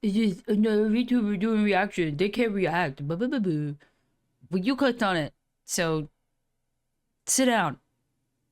it's just another VTuber doing reaction. They can't react. Blah, blah, blah, blah. Well, you clicked on it, so sit down.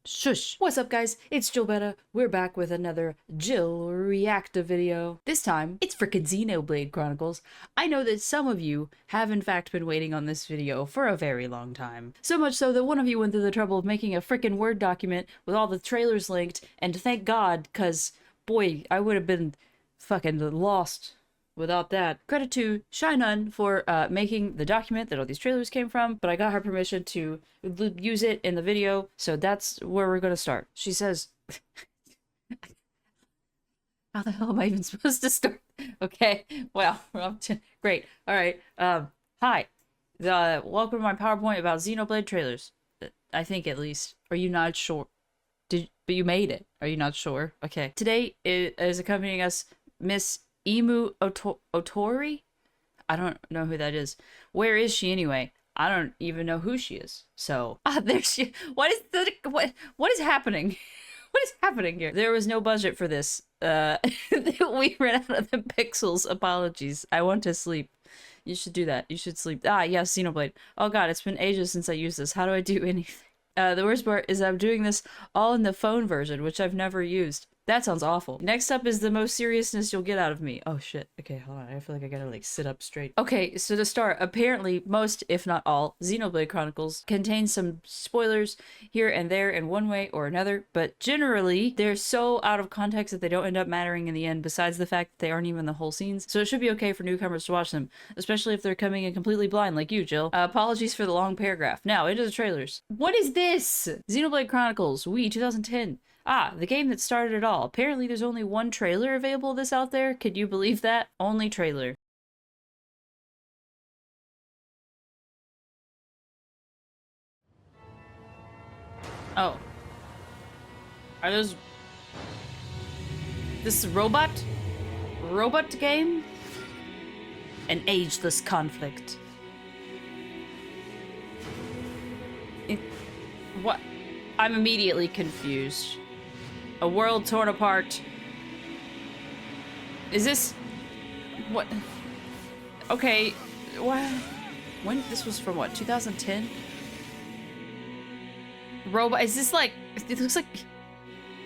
Shush. What's up, guys? It's Gilbetta. We're back with another Jill reactive video. This time, it's frickin' Xenoblade Chronicles. I know that some of you have in fact been waiting on this video for a very long time. So much so that one of you went through the trouble of making a frickin' Word document with all the trailers linked, and thank God, cause boy, I would have been fucking lost without that. Credit to Shy Nun for making the document that all these trailers came from, but I got her permission to use it in the video, so that's where we're gonna start. She says, how the hell am I even supposed to start? Okay, well, great. All right, hi. Welcome to my PowerPoint about Xenoblade trailers. I think, at least. Are you not sure? But you made it. Are you not sure? Okay. Today is accompanying us Miss Otori? I don't know who that is. Where is she anyway? I don't even know who she is. So, there she. What is happening? What is happening here? There was no budget for this. We ran out of the pixels. Apologies. I want to sleep. You should do that. You should sleep. Ah, yes, Xenoblade. Oh god, it's been ages since I used this. How do I do anything? The worst part is I'm doing this all in the phone version, which I've never used. That sounds awful. Next up is the most seriousness you'll get out of me. Oh shit. Okay, hold on. I feel like I gotta like sit up straight. Okay, so to start, apparently most, if not all, Xenoblade Chronicles contain some spoilers here and there in one way or another, but generally they're so out of context that they don't end up mattering in the end, besides the fact that they aren't even the whole scenes. So it should be okay for newcomers to watch them, especially if they're coming in completely blind like you, Jill. Apologies for the long paragraph. Now, into the trailers. What is this? Xenoblade Chronicles Wii 2010. Ah, the game that started it all. Apparently there's only one trailer available of this out there. Could you believe that? Only trailer. Oh. Are those... This robot? Robot game? An ageless conflict. What? I'm immediately confused. A world torn apart. Is this... What? Okay. What? When? This was from what? 2010? Robot... Is this like... It looks like...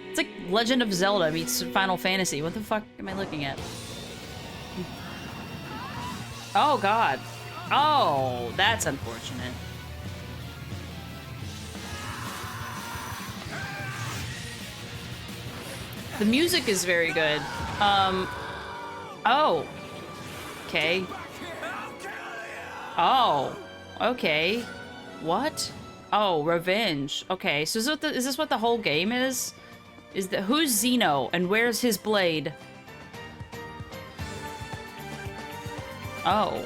It's like Legend of Zelda meets Final Fantasy. What the fuck am I looking at? Oh god. Oh, that's unfortunate. The music is very good. Oh. Okay. Oh. Okay. What? Oh, revenge. Okay, so is this what the whole game is? Who's Xeno and where's his blade? Oh.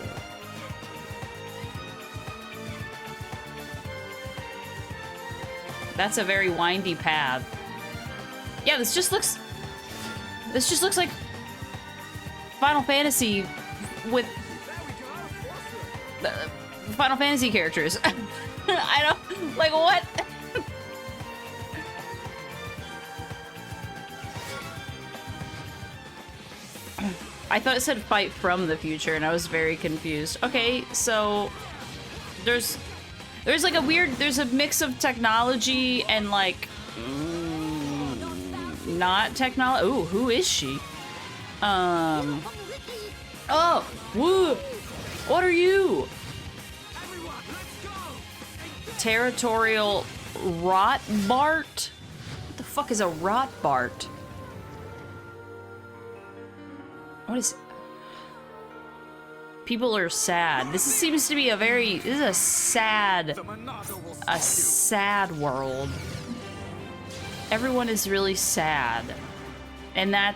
That's a very windy path. Yeah, this just looks like Final Fantasy with Final Fantasy characters. I don't, like, what? I thought it said fight from the future and I was very confused. Okay, so there's like there's a mix of technology and like not technology. Ooh, who is she? Oh, woo! What are you? Territorial rot Bart? What the fuck is a rot Bart? What is... People are sad. This seems to be this is a sad world. Everyone is really sad. And are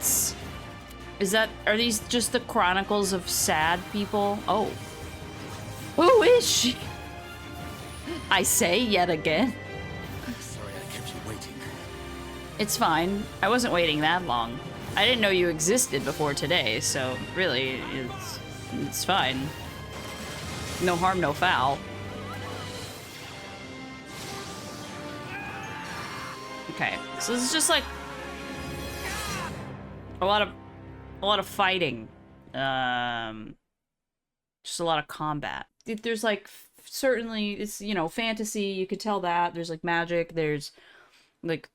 these just the chronicles of sad people? Oh. Who is she? I say yet again. Sorry I kept you waiting. It's fine. I wasn't waiting that long. I didn't know you existed before today, so really, it's fine. No harm, no foul. Okay, so this is just like a lot of fighting. Just a lot of combat. There's like certainly it's, you know, fantasy, you could tell that. There's like magic, there's like,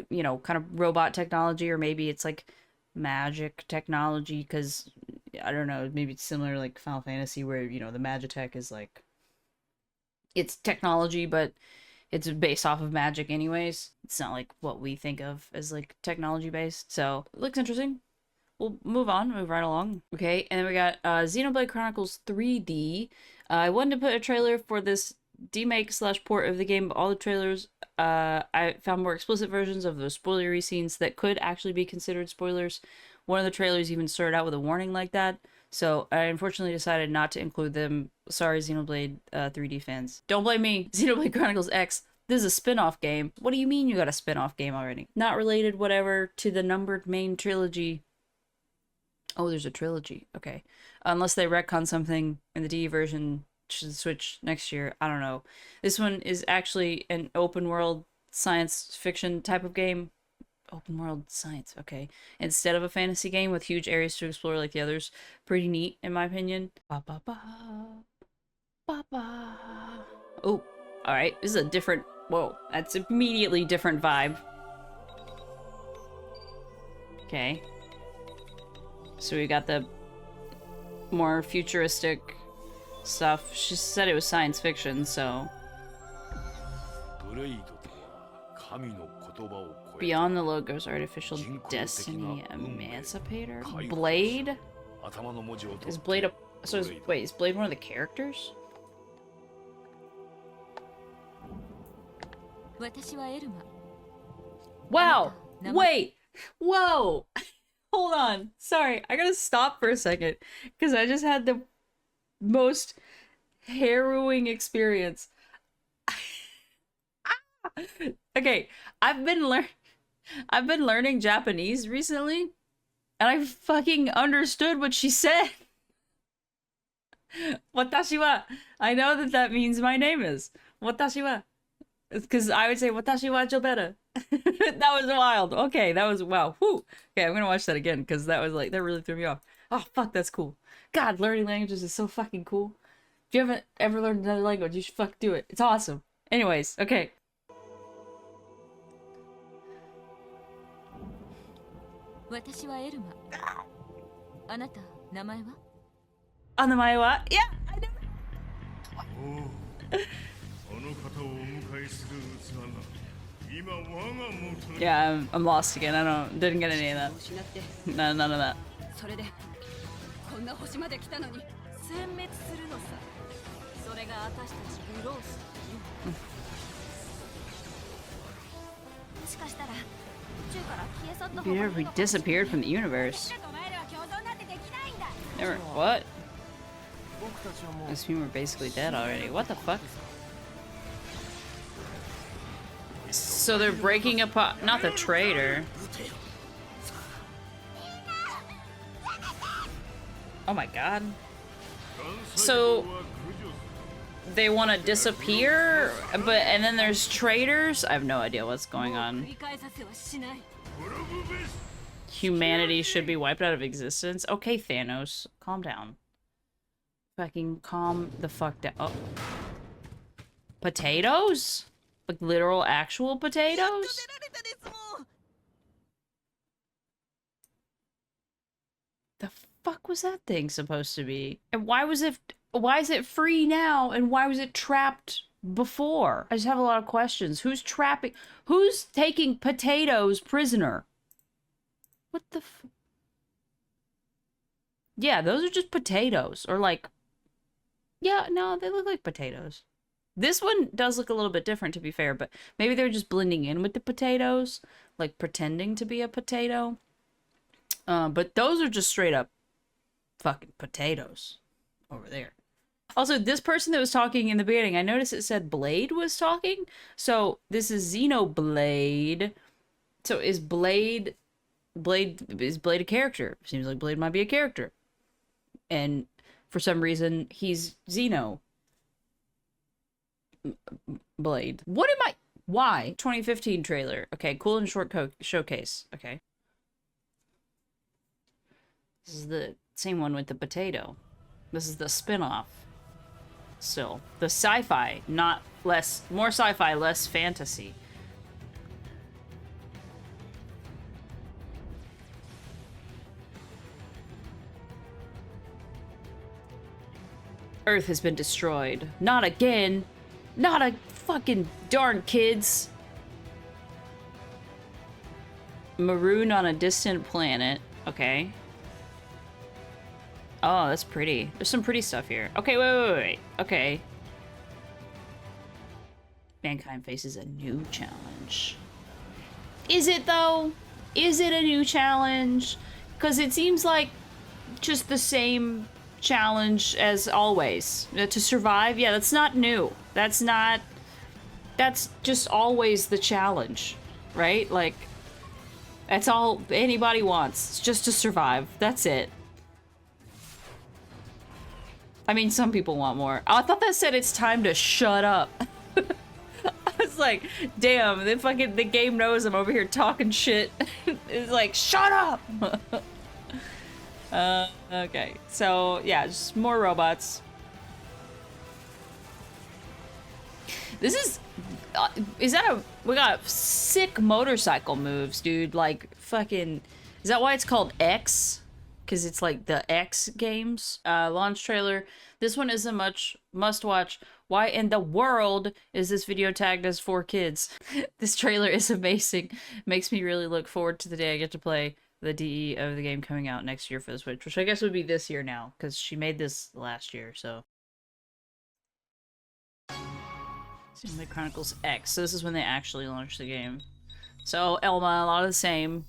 you know, kind of robot technology, or maybe it's like magic technology, because I don't know, maybe it's similar like Final Fantasy, where, you know, the magitech is like, it's technology, but it's based off of magic anyways. It's not like what we think of as like technology based. So it looks interesting. We'll move right along. Okay, and then we got Xenoblade Chronicles 3D. I wanted to put a trailer for this demake / port of the game, but all the trailers, I found more explicit versions of those spoilery scenes that could actually be considered spoilers. One of the trailers even started out with a warning like that, so I unfortunately decided not to include them. Sorry, Xenoblade 3D fans. Don't blame me. Xenoblade Chronicles X. This is a spin-off game. What do you mean you got a spin-off game already? Not related, whatever, to the numbered main trilogy. Oh, there's a trilogy. Okay. Unless they retcon something in the D version to Switch next year. I don't know. This one is actually an open world science fiction type of game. Open world science, okay. Instead of a fantasy game with huge areas to explore like the others. Pretty neat, in my opinion. Ba ba ba. Ba ba. Oh, alright. This is a different... Whoa, that's immediately different vibe. Okay. So we got the more futuristic stuff. She said it was science fiction, so... Beyond the logo's artificial destiny emancipator? Blade? Is Blade a... So is... Wait, is Blade one of the characters? Wow! Wait! Whoa! Hold on. Sorry, I gotta stop for a second, because I just had the most harrowing experience. Okay, I've been learning Japanese recently, and I fucking understood what she said. Watashi wa. I know that means my name is. Watashi wa. Because I would say watashi wa Gilbetta. That was wild. Okay, that was wow. Whew. Okay, I'm gonna watch that again, because that was like, that really threw me off. Oh fuck, that's cool. God, learning languages is so fucking cool. If you haven't ever learned another language, you should fuck do it. It's awesome. Anyways, okay. Anamae wa? Yeah, I know. Yeah, I'm lost again. Didn't get any of that. No, none of that. We disappeared from the universe. Never, what? I assume we're basically dead already. What the fuck? So they're breaking apart, not the traitor. Oh my god. So they want to disappear, and then there's traitors? I have no idea what's going on. Humanity should be wiped out of existence. Okay, Thanos, calm down. Fucking calm the fuck down. Oh. Potatoes? Like literal actual potatoes? The fuck was that thing supposed to be? And why is it free now, and why was it trapped before? I just have a lot of questions. Who's taking potatoes prisoner? What the Yeah, those are just potatoes, or like, yeah, no, they look like potatoes. This one does look a little bit different, to be fair, but maybe they're just blending in with the potatoes, like pretending to be a potato. But those are just straight up fucking potatoes over there. Also, this person that was talking in the beginning, I noticed it said Blade was talking. So this is Xenoblade. So is Blade a character? Seems like Blade might be a character. And for some reason, he's Xeno Blade. Why? 2015 trailer. Okay, cool and short showcase. Okay. This is the Same one with the potato. This is the spin-off. Still. The sci-fi, not less... More sci-fi, less fantasy. Earth has been destroyed. Not again! Not a fucking darn kids! Marooned on a distant planet. Okay. Oh, that's pretty. There's some pretty stuff here. Okay, wait. Okay. Mankind faces a new challenge. Is it, though? Is it a new challenge? Because it seems like just the same challenge as always. To survive? Yeah, that's not new. That's not... That's just always the challenge, right? Like, that's all anybody wants. It's just to survive. That's it. I mean, some people want more. Oh, I thought that said it's time to shut up. I was like, damn, the game knows I'm over here talking shit. It's like, shut up! Okay. So, yeah, just more robots. This is that a... We got sick motorcycle moves, dude. Like, fucking... Is that why it's called X? Because it's like the X games. Launch trailer. This one isn't much must-watch. Why in the world is this video tagged as 4 kids? This trailer is amazing. Makes me really look forward to the day I get to play the DE of the game coming out next year for the Switch. Which I guess would be this year now. Because she made this last year, so... Xenoblade Chronicles X. So this is when they actually launched the game. So, Elma, a lot of the same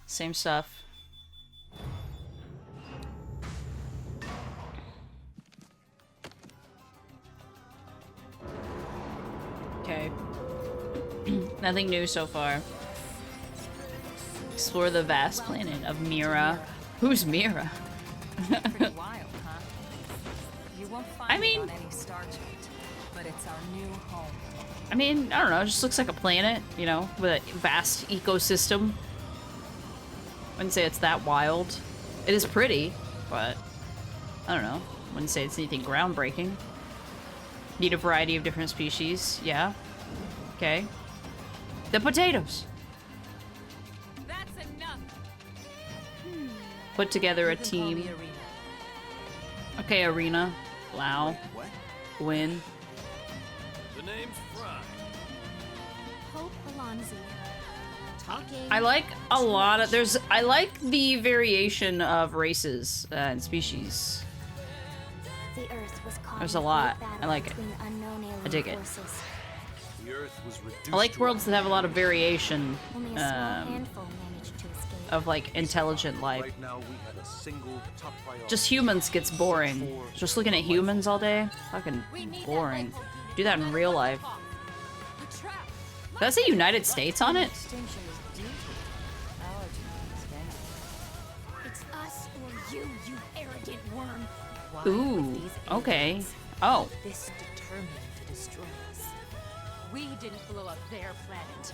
stuff. Okay. Nothing new so far. Explore the vast planet of Mira. Who's Mira? Pretty wild, huh? You won't find I mean... it on any star chart, but it's our new home. I mean, I don't know, it just looks like a planet, you know, with a vast ecosystem. Wouldn't say it's that wild. It is pretty, but I don't know. Wouldn't say it's anything groundbreaking. Need a variety of different species, yeah. Okay. The potatoes. That's enough. Put together a You can call team. me Arena. Okay, Arena. Wow. What? Win. The name's Fry. Hope Alonzi. Talking. I like a lot of... I like the variation of races and species. The Earth was caught There's in a lot. battle I like it. between unknown alien I dig it. forces. The Earth was reduced I like to worlds that have a lot of variation Only a small handful managed to escape. of, like, intelligent life. Right now, we have a single top priority. Just humans gets boring. Just looking at humans all day? Fucking boring. Do that in real life. A trap. Did that say United States on it? Extinction is due to allergy is venom. It's us or you, you arrogant worm. Why Ooh, would these okay. aliens Oh. have this determined to destroy us? We didn't blow up their planet.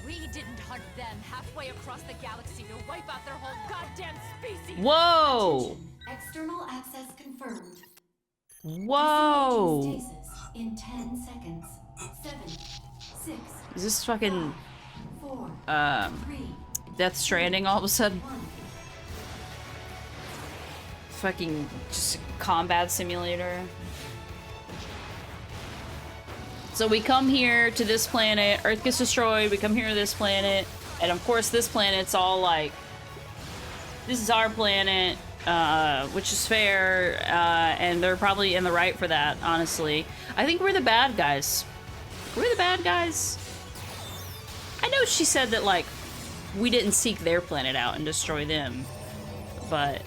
We didn't hunt them halfway across the galaxy to wipe out their whole goddamn species. Whoa! External access confirmed. Whoa! Disengaging stasis in 10 seconds. 7, 6, Is this fucking 4, 3, Death Stranding all of a sudden? 1. Fucking just a combat simulator. So we come here to this planet, Earth gets destroyed, we come here to this planet, and of course this planet's all like, this is our planet, which is fair, and they're probably in the right for that, honestly. I think we're the bad guys. We're the bad guys. I know she said that, like, we didn't seek their planet out and destroy them, but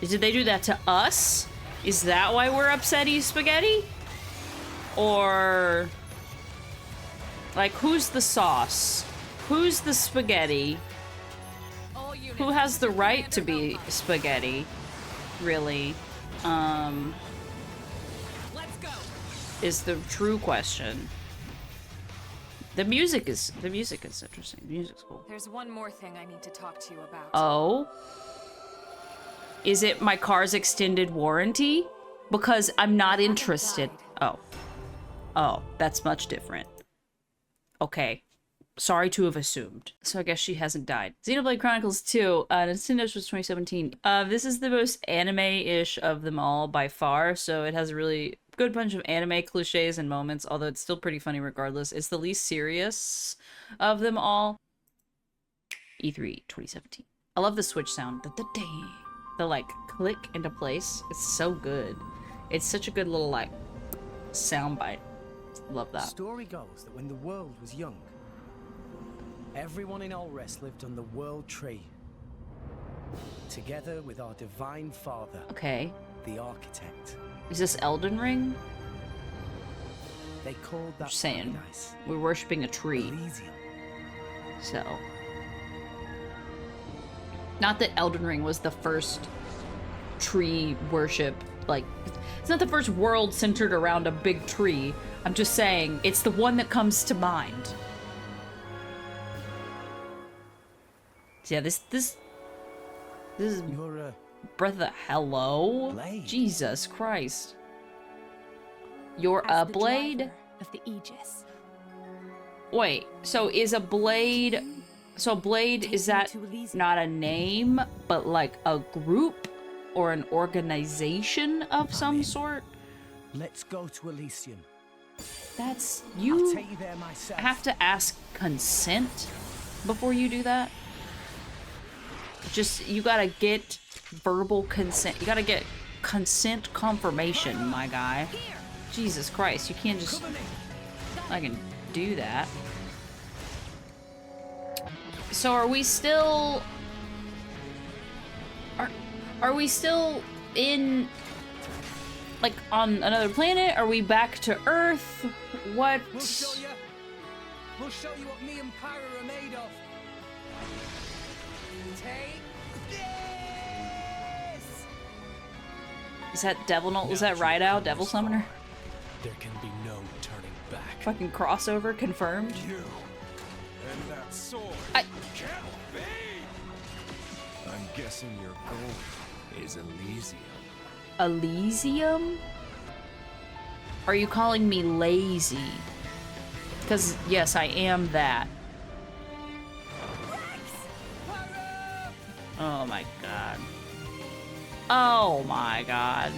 did they do that to us? Is that why we're upsetty spaghetti? Or... like, who's the sauce? Who's the spaghetti? Who has the right to be spaghetti? Really? Let's go. Is the true question. The music is interesting. The music's cool. There's one more thing I need to talk to you about. Oh? Is it my car's extended warranty? Because I'm not interested. Oh. Oh, that's much different. Okay. Sorry to have assumed. So I guess she hasn't died. Xenoblade Chronicles 2, Nintendo was 2017. This is the most anime-ish of them all by far, so it has a really good bunch of anime cliches and moments, although it's still pretty funny regardless. It's the least serious of them all. E3 2017. I love the Switch sound. The like click into place. It's so good. It's such a good little like soundbite. Love that. Story goes that when the world was young, everyone in Olres lived on the World Tree, together with our divine father, Okay. the architect. Is this Elden Ring? They called that Just saying. paradise We're worshipping a tree. Elysium. So. Not that Elden Ring was the first tree worship. Like, it's not the first world centered around a big tree. I'm just saying, it's the one that comes to mind. So yeah, this is You're a Breath of the Hello? Blade. Jesus Christ. You're As a the blade? driver of the Aegis. Wait, so is a blade... So blade, Take is me that to Elysium. not a name, but like a group or an organization of some sort? let's go to Elysium. That's... I'll You take you there myself. have to ask consent before you do that? Just, you gotta get verbal consent. You gotta get consent confirmation, my guy. Jesus Christ, you can't just... I can do that. So are we still... Are we still in... Like, on another planet? Are we back to Earth? What? We'll show you. We'll show you what me and Pyra are made of. Take this. Is that Devil Note? Was that Rydell, Devil Summoner? There can be no turning back. Fucking crossover confirmed. You and that sword I- can't be. I'm guessing your goal is Elysium. Elysium? Are you calling me lazy? Because, yes, I am that. Oh my god. Oh my god.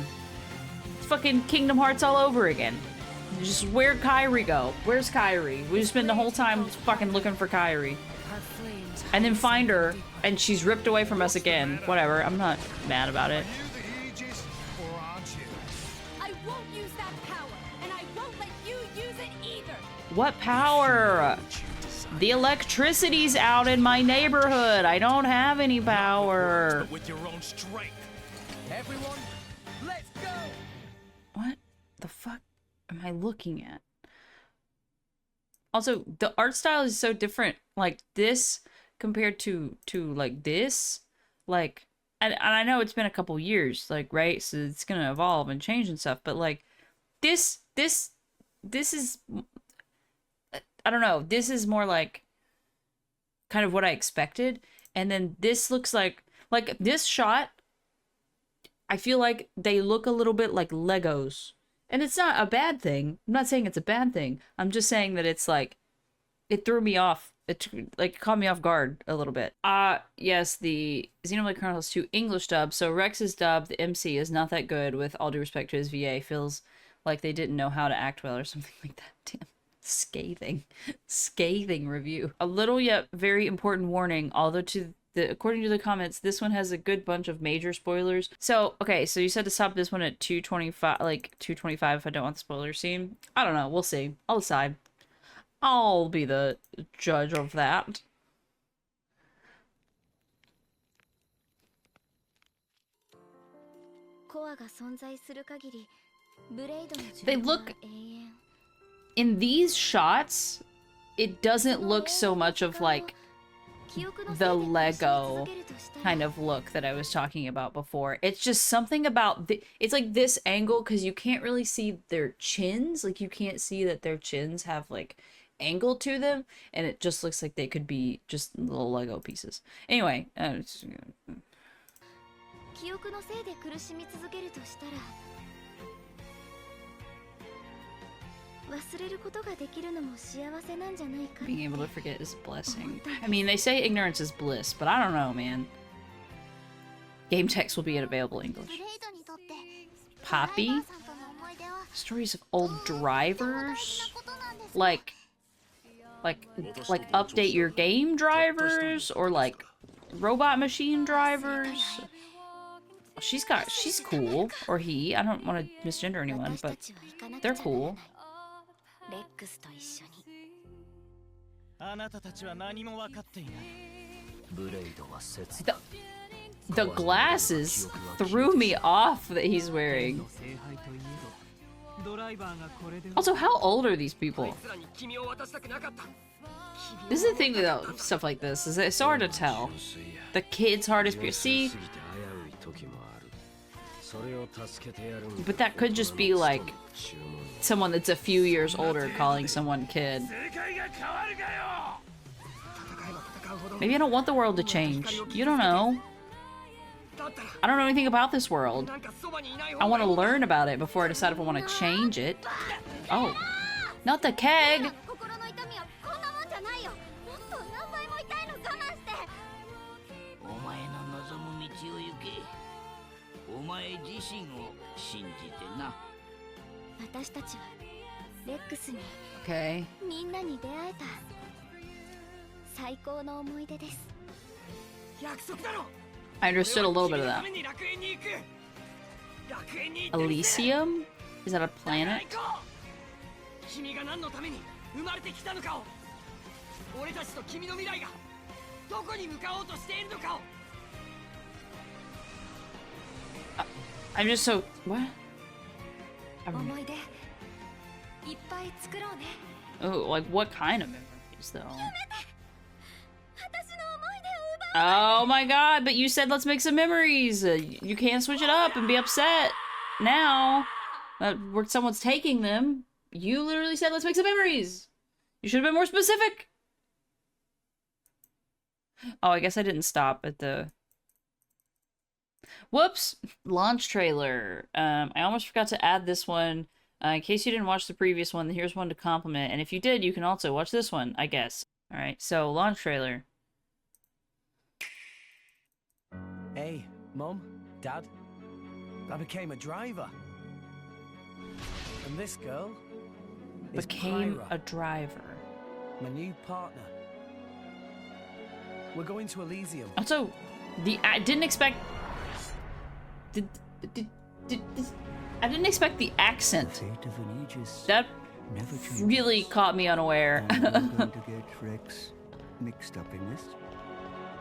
It's fucking Kingdom Hearts all over again. Just where'd Kairi go? Where's Kairi? We just spent the whole time fucking looking for Kairi. Our flames And then find her, and she's ripped away from us again. Whatever, I'm not mad about it. You the Aegis, or aren't you? I won't use that power, and I won't let you use it either. What power? The electricity's out in my neighborhood. I don't have any power. But with your own strength. Everyone, let's go. What the fuck am I looking at? Also, the art style is so different. Like this compared to like this. Like, and I know it's been a couple years, like, right? So it's gonna evolve and change and stuff. But like this is, I don't know. This is more like kind of what I expected. And then this looks like this shot, I feel like they look a little bit like Legos. And it's not a bad thing. I'm not saying it's a bad thing. I'm just saying that it's like, it threw me off. It like caught me off guard a little bit. Yes, the Xenoblade Chronicles 2 English dub. So Rex's dub, the MC, is not that good, with all due respect to his VA. Feels like they didn't know how to act well or something like that. Damn. Scathing review. A little yet very important warning, although according to the comments, this one has a good bunch of major spoilers. So, okay, so you said to stop this one at 225, like 225 if I don't want the spoiler scene. I don't know, we'll see. I'll decide. I'll be the judge of that. They look... In these shots, it doesn't look so much of like the Lego kind of look that I was talking about before. It's just something about it's like this angle, because you can't really see their chins. Like you can't see that their chins have like angle to them, and it just looks like they could be just little Lego pieces. Anyway, 記憶のせいで苦しみ続けるとしたら、忘れることができるのも幸せなんじゃないか。 Being able to forget is a blessing. I mean, they say ignorance is bliss, but I don't know, man. Game text will be in available English. Poppy? Stories of old drivers? Like update your game drivers? Or like robot machine drivers? She's cool. Or he. I don't want to misgender anyone, but they're cool. レックスと一緒に。あなたたちは何も分かっていない。 The glasses threw me off that he's wearing. Also, how old are these people? This is the thing with stuff like this, is that it's so hard to tell. The kid's heart is pure. See? But that could just be like someone that's a few years older calling someone kid. Maybe I don't want the world to change. You don't know. I don't know anything about this world. I want to learn about it before I decide if I want to change it. Oh. Not the keg! 心の痛みはこんなもんじゃないよ。もっと何倍も痛いの我慢して。お前の望む道を行け。お前自身を信じてな。私たちはレックスに Okay. みんなに出会えた最高の思い出です。約束だろ。 I understood a little bit of that. Elysium? Is that a planet? 君が何のために生まれてきたのかを、俺たちと君の未来がどこに向かおうとしているのかを。 I'm just so... What? 思い出いっぱい作ろうね。 Oh, like what kind of memories, though? 私の思い出を奪う。 Oh my god, but you said let's make some memories. You can't switch it up and be upset now that someone's taking them. You literally said let's make some memories. You should have been more specific. Oh, I guess I didn't stop at the... Whoops! Launch trailer. I almost forgot to add this one. In case you didn't watch the previous one, here's one to compliment. And if you did, you can also watch this one, I guess. Alright, so launch trailer. Hey, Mum, Dad. I became a driver. And this girl is Became Pyra, a driver. my new partner. We're going to Elysium. Also, I didn't expect... I didn't expect the accent. That really caught me unaware. Are you going to get Rex mixed up in this?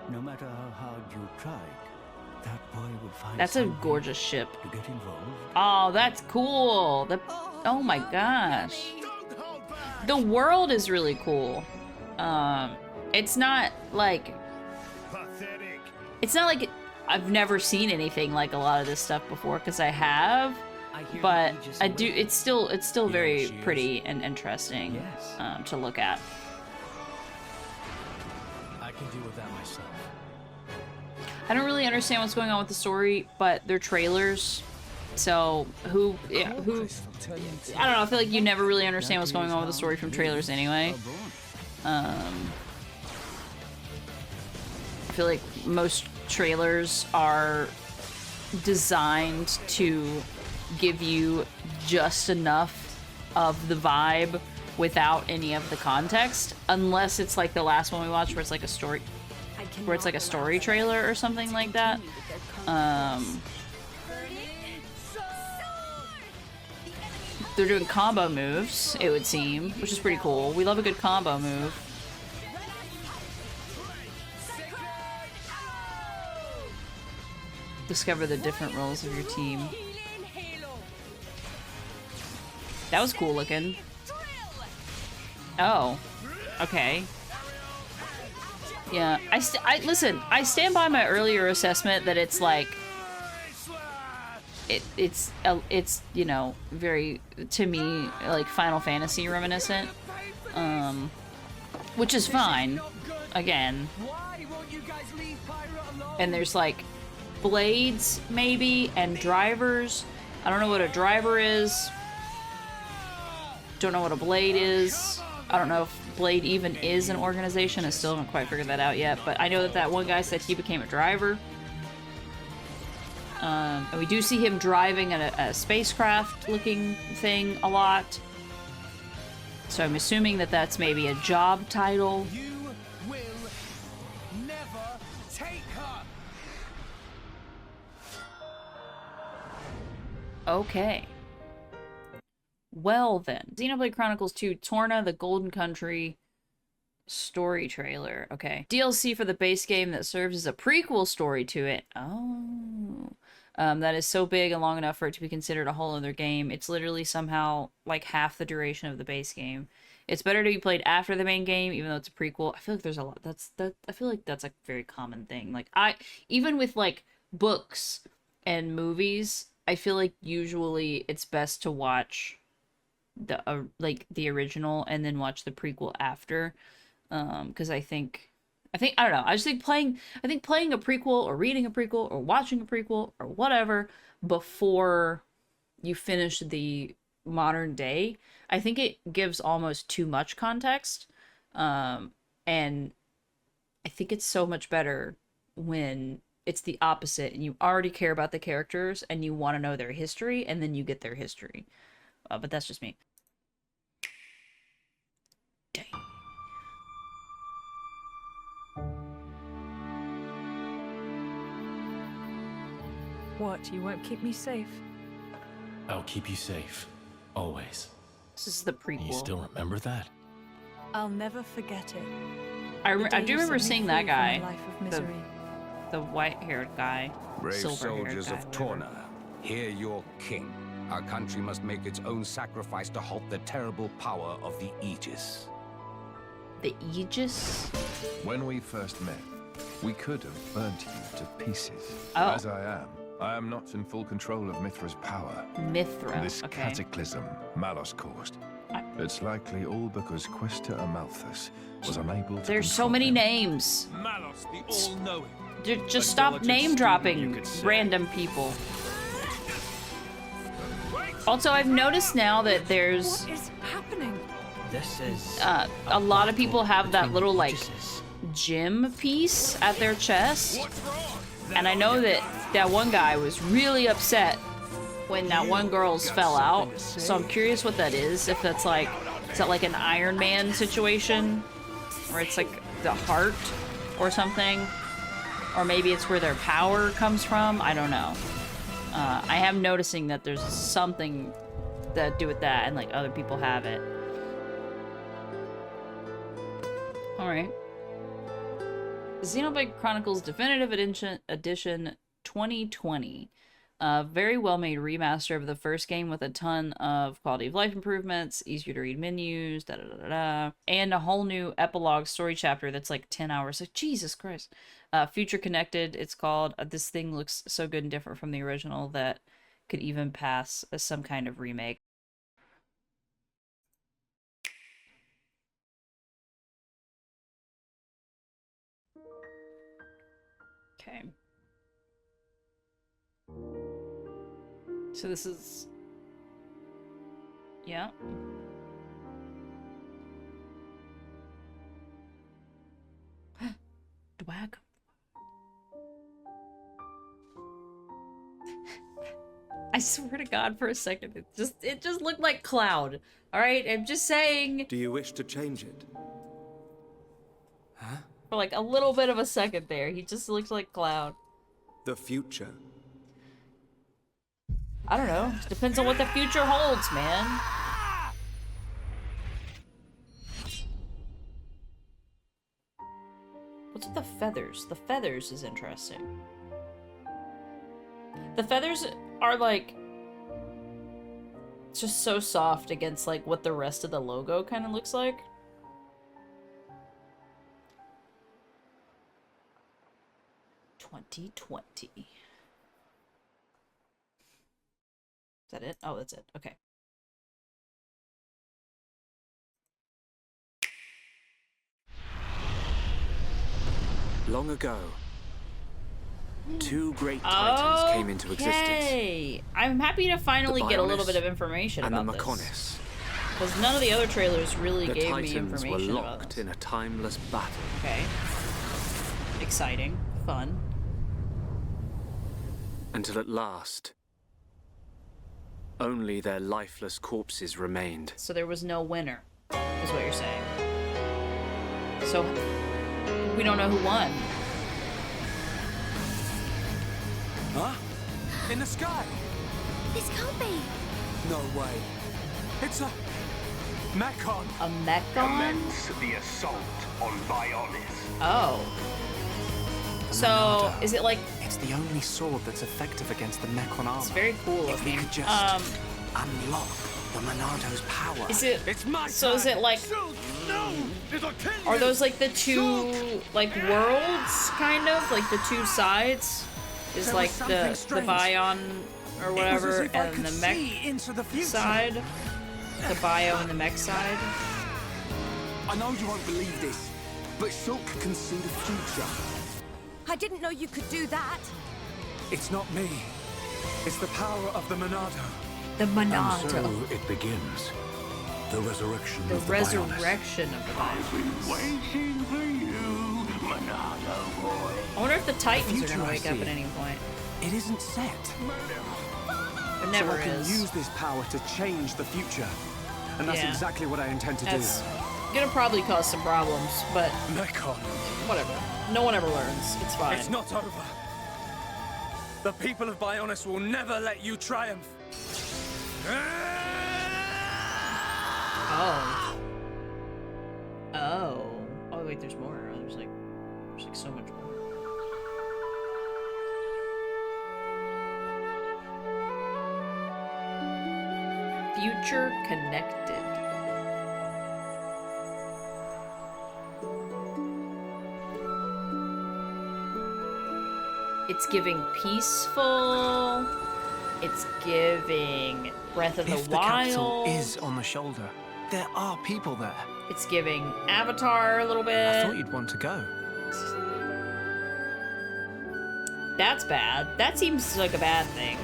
No matter how hard you tried, that boy would find That's a some way gorgeous ship. to get involved. Oh, that's cool. Oh my gosh. The world is really cool. It's not like... Pathetic. It's not like I've never seen anything like a lot of this stuff before, because I have. But I do. It's still very pretty and interesting Yes. to look at. I can deal with that myself. I don't really understand what's going on with the story, but they're trailers. So who? I don't know. I feel like you never really understand what's going on with the story from trailers anyway. I feel like most trailers are designed to give you just enough of the vibe without any of the context, unless it's like the last one we watched where it's like a story trailer or something like that. They're doing combo moves, it would seem, which is pretty cool. We love a good combo move. Discover the different roles of your team. That was cool looking. Oh, okay. Yeah, listen, I stand by my earlier assessment that it's like it's you know, very, to me, like Final Fantasy reminiscent, which is fine, again. And there's like blades, maybe, and drivers. I don't know what a driver is. Don't know what a blade is. I don't know if Blade even is an organization. I still haven't quite figured that out yet. But I know that that one guy said he became a driver. And we do see him driving a spacecraft-looking thing a lot. So I'm assuming that that's maybe a job title. You will never take her. Okay. Well then. Xenoblade Chronicles 2 Torna, the Golden Country story trailer. Okay. DLC for the base game that serves as a prequel story to it. Oh. That is so big and long enough for it to be considered a whole other game. It's literally somehow like half the duration of the base game. It's better to be played after the main game, even though it's a prequel. I feel like there's a lot. I feel like that's a very common thing. Like even with like books and movies, I feel like usually it's best to watch the like the original and then watch the prequel after. Because I think I don't know. I just think playing a prequel or reading a prequel or watching a prequel or whatever before you finish the modern day, I think it gives almost too much context. And I think it's so much better when it's the opposite and you already care about the characters and you want to know their history and then you get their history. But that's just me. Dang. What, you won't keep me safe? I'll keep you safe. Always. This is the prequel. You still remember that? I'll never forget it. I do remember seeing that guy. Life of misery. The white-haired guy. Brave Silver-haired soldiers guy, of whatever. Torna, hear your king. Our country must make its own sacrifice to halt the terrible power of the Aegis. The Aegis? When we first met, we could have burnt you to pieces. Oh. As I am not in full control of Mithra's power. Mithra, This okay. cataclysm Malos caused. It's likely all because Questa Amalthus was unable to There's so control many him. names. Malos, the all-knowing. Just stop name dropping random people. Also, I've noticed now that there's What is happening? This is a lot of people have that little like gem piece at their chest, and I know that that one guy was really upset when that one girl's fell out. So I'm curious what that is. If that's like, is that like an Iron Man situation, where it's like the heart or something, or maybe it's where their power comes from. I don't know. I am noticing that there's something that do with that, and like other people have it. All right. Xenoblade Chronicles Definitive Edition 2020. A very well-made remaster of the first game with a ton of quality of life improvements, easier to read menus, and a whole new epilogue story chapter that's like 10 hours. Like, Jesus Christ. Future Connected, it's called. This thing looks so good and different from the original that could even pass as some kind of remake. Okay. So this is... Yeah. Dwag. I swear to God, for a second, it just looked like Cloud. All right, I'm just saying. Do you wish to change it? Huh? For like a little bit of a second there, he just looks like Cloud. The future. I don't know. Depends on what the future holds, man. What's with the feathers? The feathers is interesting. The feathers are like just so soft against like what the rest of the logo kind of looks like. $2020. Is that it? Oh, that's it. Okay. Long ago, two great titans came into existence. Okay. I'm happy to finally get a little bit of information and about the this. Mechonis. Because none of the other trailers really The gave me titans were information about locked this. in a timeless battle. Okay. Exciting. Fun. Until at last, only their lifeless corpses remained. So there was no winner, is what you're saying. So we don't know who won. Huh? In the sky? This can't be. No way. It's a Mechon. A Mechon? Commence the assault on Bionis. Oh. So is it like? It's the only sword that's effective against the Mechon armor. It's very cool if we looking. could just unlock the Monado's power. Is it? It's my so is it like? No! It'll kill you! Are those like the two like worlds, kind of like the two sides? Is like the Bion or whatever, and the Mech side, the Bio and the Mech side. I know you won't believe this, but Shulk can see the future. I didn't know you could do that. It's not me. It's the power of the Monado. The Monado. And so it begins. The resurrection of the resurrection of the I've been waiting for you, Monado boy. I wonder if the Titans are gonna wake up at any point. It isn't set. It never so I can is. use this power to change the future, and that's exactly what I intend to That's do. gonna probably cause some problems, but Mechon. whatever. No one ever learns. It's fine. It's not over. The people of Bionis will never let you triumph. Oh. Oh. Oh wait, there's more. There's like so much more. Future connected. It's giving peaceful. It's giving Breath of the If the capital Wild. is on the shoulder, there are people there. It's giving Avatar a little bit. I thought you'd want to go. That's bad. That seems like a bad thing.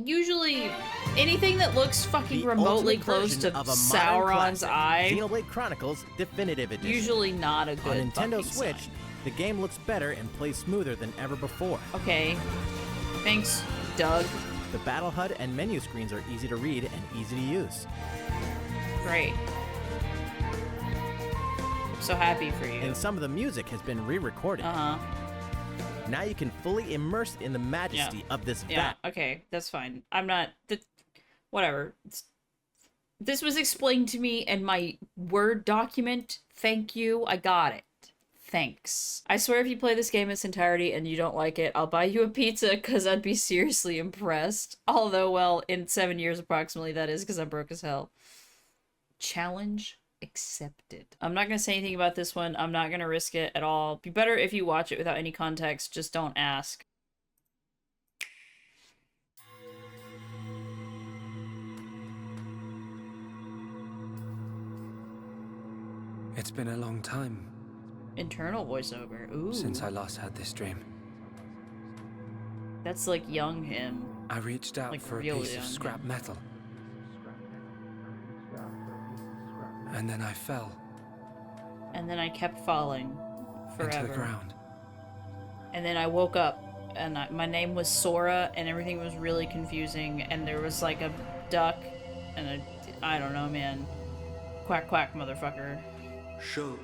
Usually, anything that looks fucking remotely close to Sauron's eye, Xenoblade Chronicles Definitive Edition. usually not a good On Nintendo fucking Switch, sign. the game looks better and plays smoother than ever before. Okay. Thanks, Doug. The battle HUD and menu screens are easy to read and easy to use. Great. I'm so happy for you. And some of the music has been re-recorded. Now you can fully immerse in the majesty of this Yeah, vat. okay, that's fine. I'm not... whatever. This was explained to me in my Word document. Thank you. I got it. Thanks. I swear if you play this game in its entirety and you don't like it, I'll buy you a pizza because I'd be seriously impressed. Although, well, in 7 years approximately, that is because I'm broke as hell. Challenge accepted. I'm not going to say anything about this one. I'm not going to risk it at all. Be better if you watch it without any context. Just don't ask. It's been a long time. Internal voiceover. Ooh. Since I last had this dream. That's like young him. I reached out like for a real piece young of scrap him. metal. And then I fell And then I kept falling forever. into the ground. And then I woke up and my name was Sora and everything was really confusing and there was like a duck and I don't know, man. Quack quack, motherfucker. Shulk.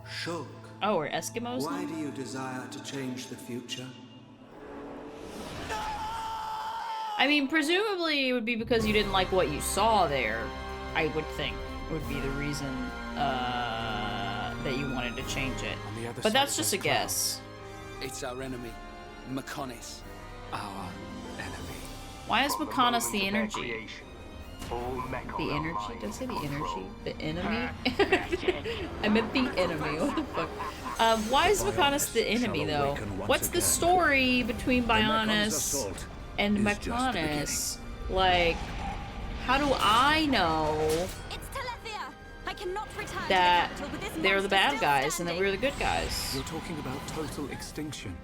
Shulk. Oh, we're Eskimos Why now? do you desire to change the future? I mean, presumably it would be because you didn't like what you saw there, I would think would be the reason that you wanted to change it. But that's just a guess. It's our enemy, Mechonis. Our enemy. Why is Mechonis the energy? The energy? Did I say the energy? The enemy? I meant the enemy. What the fuck? Why is Mechonis the enemy, though? What's the story between Bionis and Mechonis? Like, how do I know? It's Telethia. I that they're the bad guys and that we're the good guys. You're talking about total extinction.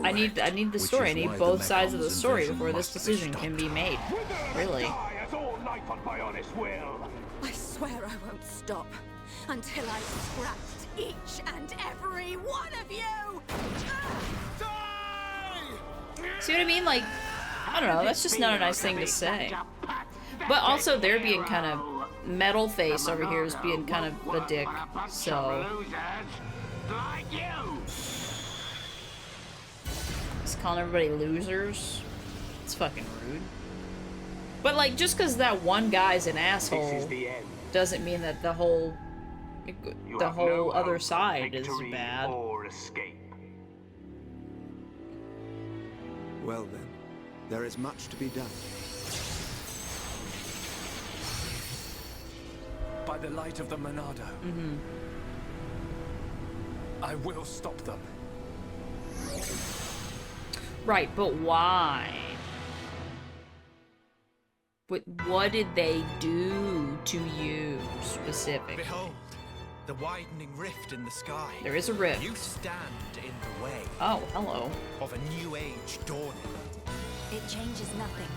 I need the story. I need both sides of the story before this decision can be made. Really. I swear I won't stop until I've scrapped each and every one of you! See what I mean? Like, I don't know, that's just not a nice thing to say. But also, they're being kind of... Metal Face over here is being kind of a dick, so... He's calling everybody losers. It's fucking rude. But, like, just because that one guy's an asshole doesn't mean that the whole other side is bad. Well then, there is much to be done. By the light of the Monado, I will stop them. Right, but why? What did they do to you specifically? Behold, the widening rift in the sky. There is a rift. You stand in the way. Oh, hello. Of a new age dawning. It changes nothing.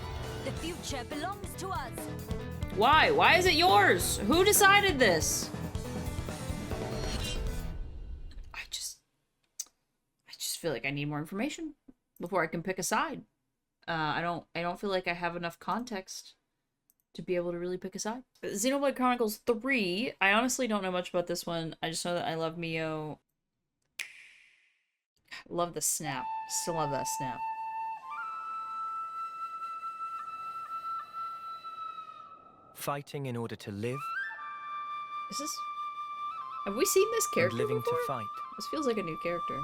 The future belongs to us. Why? Why is it yours? Who decided this? I just feel like I need more information before I can pick a side. I don't feel like I have enough context to be able to really pick a side. Xenoblade Chronicles 3. I honestly don't know much about this one. I just know that I love Mio. Love the snap. Still love that snap. Fighting in order to live. Is this... Have we seen this character living before? to fight. This feels like a new character.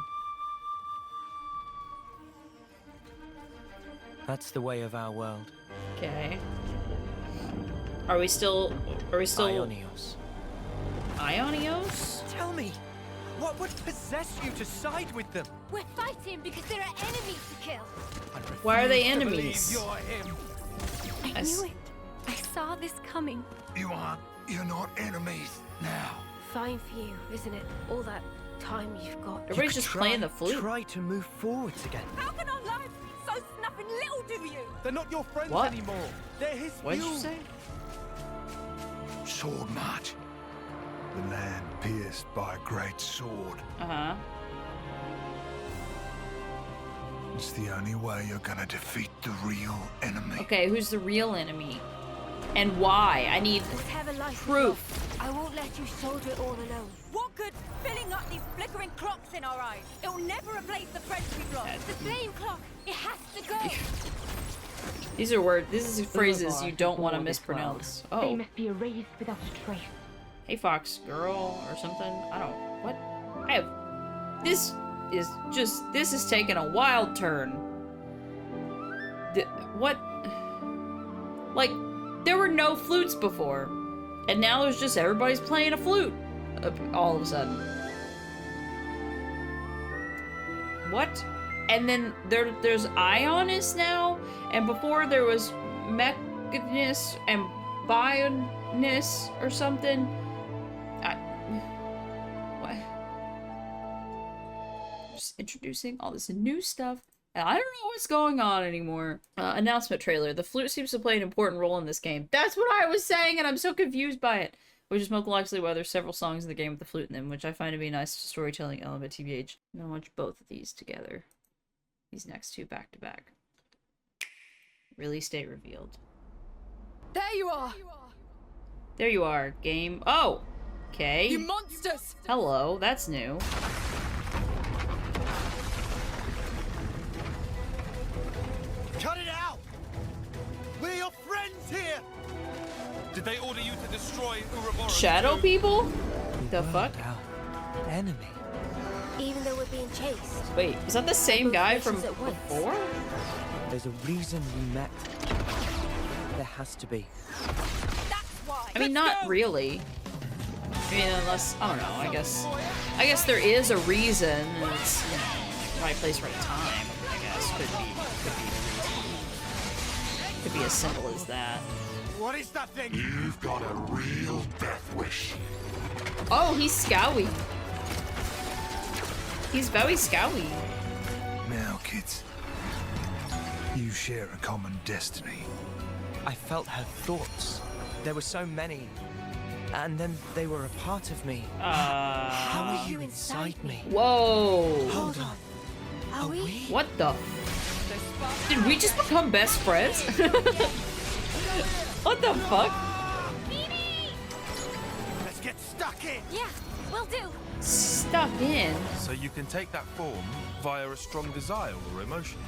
That's the way of our world. Okay. Are we still... Ionios. Ionios? Tell me, what would possess you to side with them? We're fighting because there are enemies to kill. Why are they enemies? I knew it. I saw this coming. You're not enemies now. Fine for you, isn't it? All that time you've got. Everybody's just playing the flute. Try to move forwards again. How can our lives be so snuffing little to you? They're not your friends What? anymore. They're his What did you say? Sword march. The land pierced by a great sword. Uh-huh. It's the only way you're gonna defeat the real enemy. Okay, who's the real enemy? And why? I need proof. I won't let you soldier it all alone. What good filling up these flickering clocks in our eyes? It'll never replace the friends we've lost. The flame clock, it has to go. These are words. These are phrases you don't want to mispronounce. They Oh. must be erased without a trace. Hey, Fox girl or something. I don't. What? I have. This is taking a wild turn. What? Like, there were no flutes before, and now there's just everybody's playing a flute all of a sudden. What? And then there's Ionis now, and before there was Mechanus and Bionis or something. What? Just introducing all this new stuff. And I don't know what's going on anymore. Announcement trailer. The flute seems to play an important role in this game. That's what I was saying, and I'm so confused by it. Which is most likely why there's several songs in the game with the flute in them, which I find to be a nice storytelling element, TBH. I'm gonna watch both of these together. These next two back to back. Release date revealed. There you are! There you are, game. Oh! Okay. You monsters! Hello, that's new. Cut it out! We're your friends here! Did they order you to destroy Ouroboros? Shadow people? The fuck? Enemy. Even though we're being chased. Wait, is that the same guy from before? There's a reason we met. There has to be. I mean, not really. I mean, unless, I don't know, I guess there is a reason, and it's, you know, right place, right time, I guess, could be the reason. Could be as simple as that. What is that thing? You've got a real death wish. Oh, he's scowy. He's very scowy. Now, kids, you share a common destiny. I felt her thoughts. There were so many. And then they were a part of me. How are you inside me? Whoa. Hold on. Are we? What the? Did we just become best friends? What the fuck? Let's get stuck in. Yeah, will do. Stuck in? So you can take that form via a strong desire or emotion.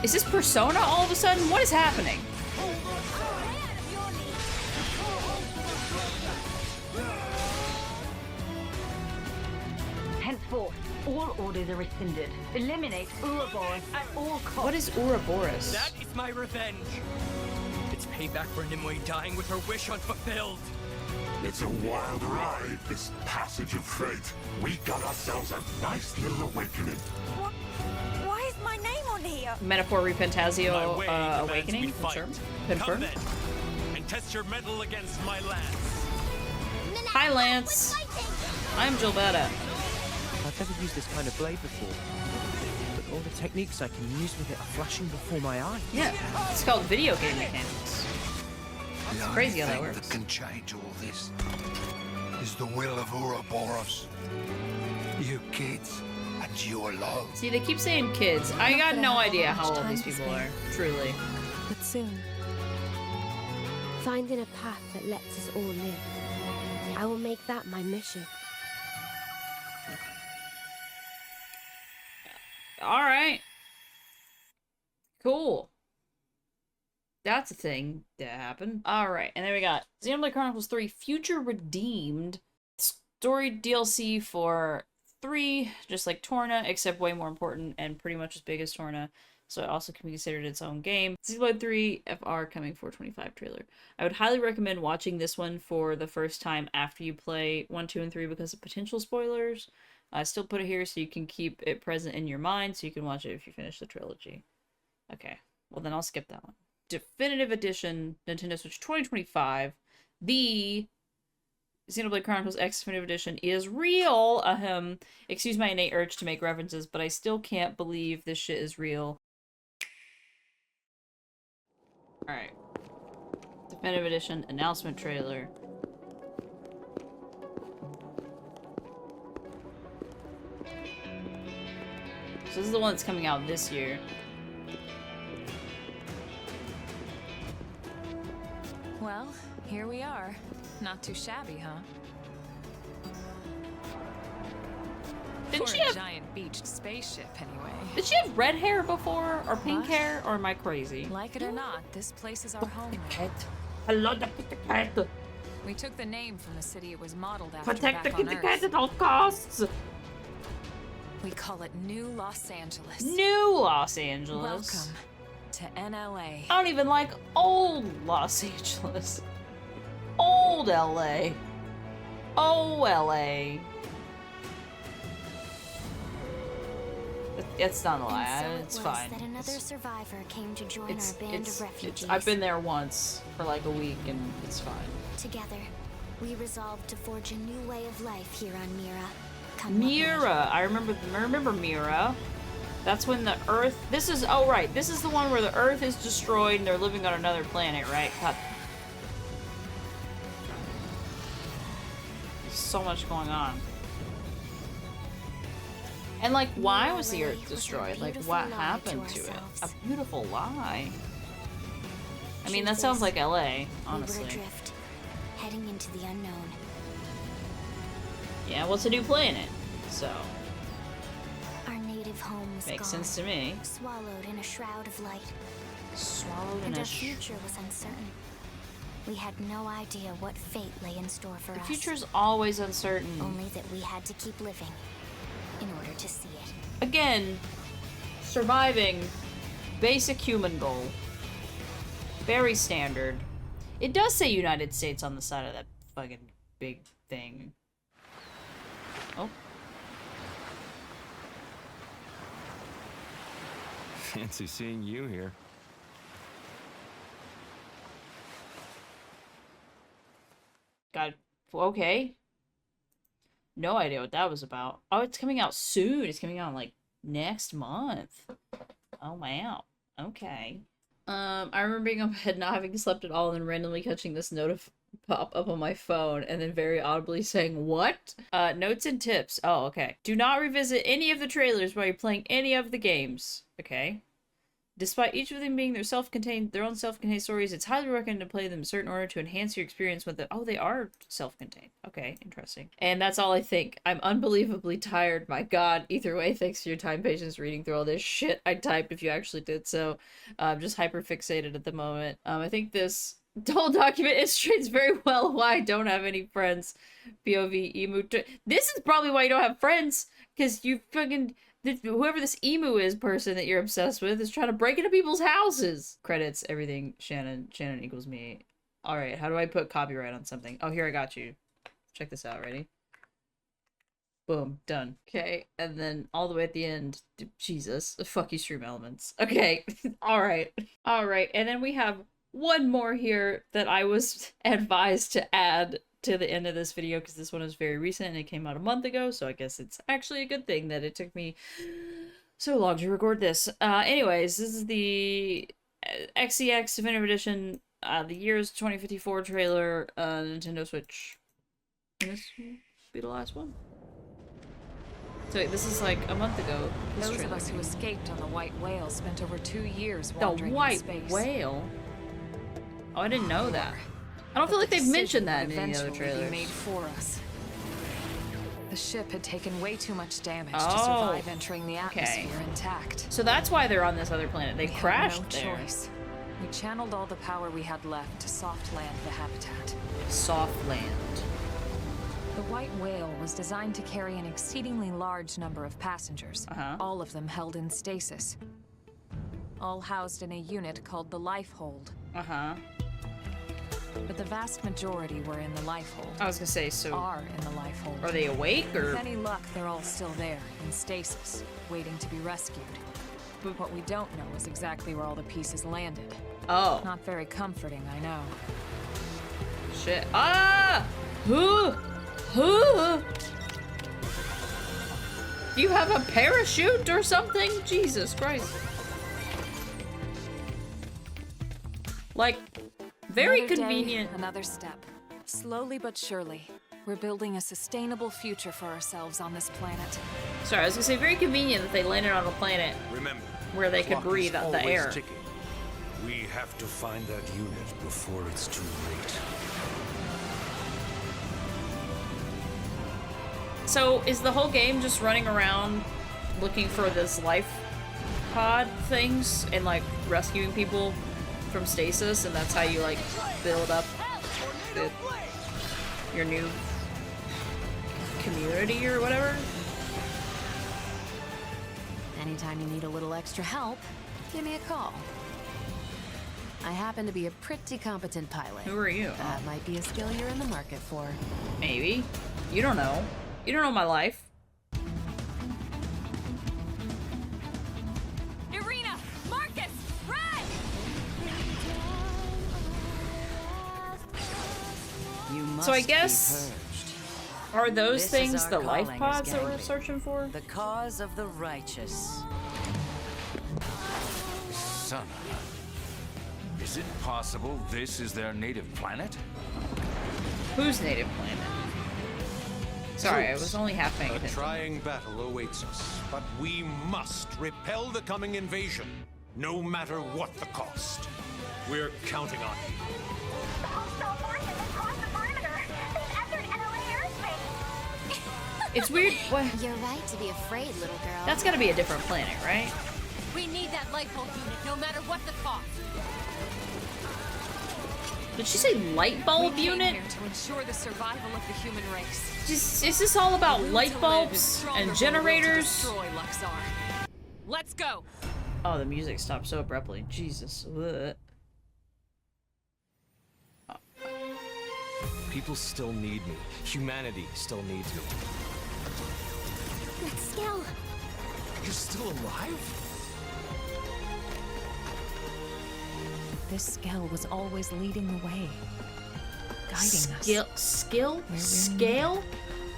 Is this Persona all of a sudden? What is happening? Henceforth, all orders are rescinded. Eliminate Ouroboros at all costs. What is Ouroboros? That is my revenge. It's payback for Nimue dying with her wish unfulfilled. It's a wild ride, this passage of fate. We got ourselves a nice little awakening. Why is my name on here? Metaphor Repentasio Awakening? Come Confirmed. then, and test your mettle against my lance. Hi, Lance. I'm Gilbetta. I've never used this kind of blade before. But all the techniques I can use with it are flashing before my eyes. Yeah, it's called video game mechanics. It's crazy how that works. That can change all this is the will of Ouroboros. You kids and you alone. See, they keep saying kids. I got no idea how old these people are, truly. But soon, finding a path that lets us all live. I will make that my mission. All right. Cool. That's a thing that happened. All right, and then we got Xenoblade Chronicles 3 Future Redeemed. Story DLC for 3, just like Torna, except way more important and pretty much as big as Torna. So it also can be considered its own game. Xenoblade 3 FR coming 425 trailer. I would highly recommend watching this one for the first time after you play 1, 2, and 3 because of potential spoilers. I still put it here so you can keep it present in your mind so you can watch it if you finish the trilogy. Okay, well then I'll skip that one. Definitive Edition, Nintendo Switch 2025. The Xenoblade Chronicles X Definitive Edition is real. Excuse my innate urge to make references, but I still can't believe this shit is real. Alright. Definitive Edition announcement trailer. So this is the one that's coming out this year. Well, here we are. Not too shabby, huh? Didn't For she have a giant beached spaceship, anyway. Did she have red hair before, or pink hair, or am I crazy? Like it or not, this place is our home. Hello, the cat. We took the name from the city it was modeled after. Protect the back on kitty Earth. cat at all costs. We call it New Los Angeles. New Los Angeles. Welcome to NLA. I don't even like old Los Angeles. Old LA. Oh, LA. It's not a lie. And so It's it was fine. that another survivor came to join our band of refugees. I've been there once for like a week and it's fine. Together, we resolved to forge a new way of life here on Mira. Come what may. Mira. I remember Mira. That's when the Earth... This is... Oh, right. This is the one where the Earth is destroyed and they're living on another planet, right? God. There's so much going on. And, like, why was the Earth destroyed? Like, what happened to it? A beautiful lie. I mean, that sounds like LA, honestly. We were adrift, heading into the unknown. Yeah, what's a new planet? So... Our native home was Makes gone, sense to me. swallowed in a shroud of light. Swallowed in and a our future was uncertain. We had no idea what fate lay in store for us. The future's always uncertain. Only that we had to keep living in order to see it. Again, surviving, basic human goal. Very standard. It does say United States on the side of that fucking big thing. Oh. Fancy seeing you here. Okay. No idea what that was about. Oh, it's coming out soon. It's coming out like next month. Oh wow. Okay. I remember being up bed, not having slept at all, and then randomly catching this pop up on my phone, and then very audibly saying, "What?" Notes and tips. Oh, okay. Do not revisit any of the trailers while you're playing any of the games. Okay. Despite each of them being their own self-contained stories, it's highly recommended to play them in a certain order to enhance your experience with it. Oh, they are self-contained. Okay, interesting. And that's all I think. I'm unbelievably tired. My God. Either way, thanks for your time, patience, reading through all this shit I typed if you actually did so. I'm just hyper-fixated at the moment. I think this whole document illustrates very well why I don't have any friends. POV, emu. This is probably why you don't have friends, because you fucking... whoever this emu is person that you're obsessed with is trying to break into people's houses. Credits, everything, Shannon. Shannon equals me. Alright, how do I put copyright on something? Oh, here, I got you. Check this out, ready? Boom, done. Okay, and then all the way at the end, Jesus, fuck you, Stream Elements. Okay, alright. Alright, and then we have one more here that I was advised to add to the end of this video because this one is very recent and it came out a month ago, so I guess it's actually a good thing that it took me so long to record this. Anyways, this is the XEX Definitive Edition, the year's 2054 trailer, Nintendo Switch. And this will be the last one. So wait, this is like a month ago. Those of us who escaped on the White Whale spent over 2 years wandering in space. The White Whale? Oh, I didn't know that. I don't feel like they've mentioned that in any other trailers. Made for us. The ship had taken way too much damage to survive entering the atmosphere intact. So that's why they're on this other planet. They crashed had no choice. We channeled all the power we had left to soft land the habitat. Soft land. The White Whale was designed to carry an exceedingly large number of passengers, all of them held in stasis. All housed in a unit called the Life Hold. But the vast majority were in the Life Hold. I was gonna say, so... Are in the Life Hold. Are they awake, or...? With any luck, they're all still there, in stasis, waiting to be rescued. But what we don't know is exactly where all the pieces landed. Oh. Not very comforting, I know. Shit. Ah! Who? Do you have a parachute or something? Jesus Christ. Like... Very another convenient. Day, another step. Slowly but surely, we're building a sustainable future for ourselves on this planet. Sorry, I was gonna say very convenient that they landed on a planet where they could breathe the air. Ticking. We have to find that unit before it's too late. So is the whole game just running around looking for this life pod things and like rescuing people from stasis, and that's how you like build up your new community or whatever? Anytime you need a little extra help, give me a call. I happen to be a pretty competent pilot. Who are you? That might be a skill you're in the market for. Maybe. You don't know. You don't know my life. So I guess, are those things the life pods that we're searching for? The cause of the righteous. Son, is it possible this is their native planet? Whose native planet? Sorry, I was only half paying attention. A trying battle awaits us, but we must repel the coming invasion, no matter what the cost. We're counting on you. It's weird. What? You're right to be afraid, little girl. That's gotta be a different planet, right? We need that life hold unit, no matter what the cost. Did she say light bulb unit? Here to ensure the survival of the human race. Is this all about light bulbs and generators? Destroy Luxor. Let's go. Oh, the music stopped so abruptly. Jesus. Ugh. People still need me. Humanity still needs me. Let's Skill. You're still alive? This Skell was always leading the way, Scale?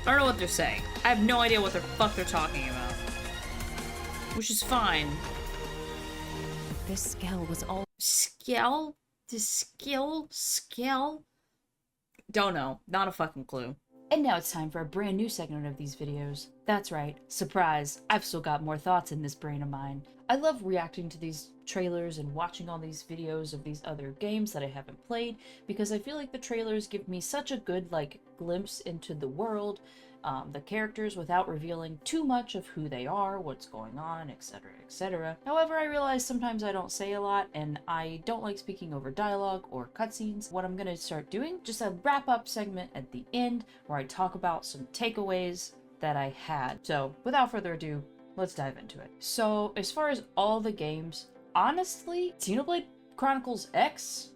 I don't know what they're saying. I have no idea what the fuck they're talking about. Which is fine. This scale was all... Scale? Scale? Don't know. Not a fucking clue. And now it's time for a brand new segment of these videos. That's right. Surprise. I've still got more thoughts in this brain of mine. I love reacting to these trailers and watching all these videos of these other games that I haven't played because I feel like the trailers give me such a good, like, glimpse into the world, the characters without revealing too much of who they are, what's going on, etc, etc. However, I realize sometimes I don't say a lot and I don't like speaking over dialogue or cutscenes. What I'm gonna start doing, just a wrap-up segment at the end where I talk about some takeaways that I had. So, without further ado, let's dive into it. So, as far as all the games, honestly, Xenoblade Chronicles X